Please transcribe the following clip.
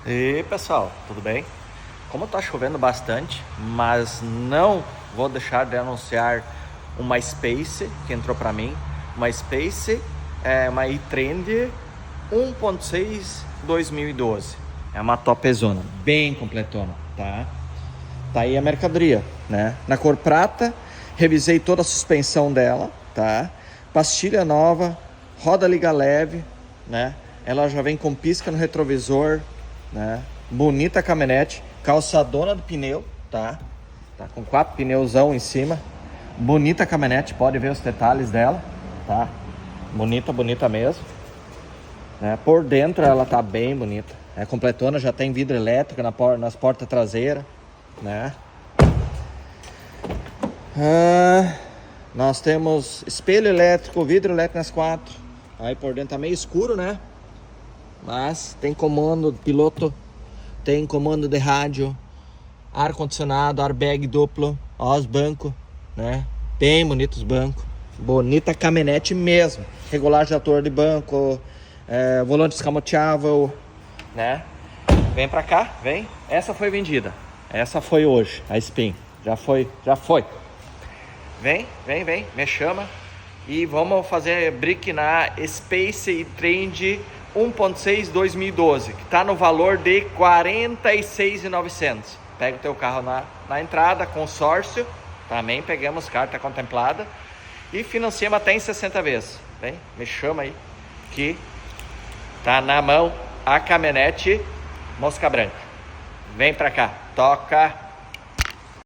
E pessoal, tudo bem? Como tá chovendo bastante, mas não vou deixar de anunciar uma Space que entrou para mim. Uma Space é uma e-Trend 1.6 2012. É uma topzona, bem completona, tá? Tá aí a mercadoria, né? Na cor prata, revisei toda a suspensão dela, tá? Pastilha nova, roda liga leve, né? Ela já vem com pisca no retrovisor, né? Bonita caminhonete, calçadona do pneu, tá? Tá com 4 pneuzão em cima. Bonita caminhonete, pode ver os detalhes dela, tá? Bonita, bonita mesmo, né? Por dentro ela tá bem bonita. É completona, já tem vidro elétrico nas portas traseiras, né? Nós temos espelho elétrico, vidro elétrico nas quatro. Aí por dentro tá meio escuro, né? Mas tem comando piloto, tem comando de rádio, ar condicionado, airbag duplo. Ó os bancos, né? Bem bonitos os bancos. Bonita caminhonete mesmo. Regulagem de altura de banco, volante escamoteável, né? Vem pra cá, vem. Essa foi vendida. Essa foi hoje, a Spin. Já foi. Vem, me chama. E vamos fazer brick na Space e-Trend 1.6 2012, que tá no valor de 46.900. Pega o teu carro na entrada, consórcio. Também pegamos carta contemplada. E financiamos até em 60 vezes. Vem, me chama aí. Que tá na mão a caminhonete Mosca Branca. Vem pra cá, toca.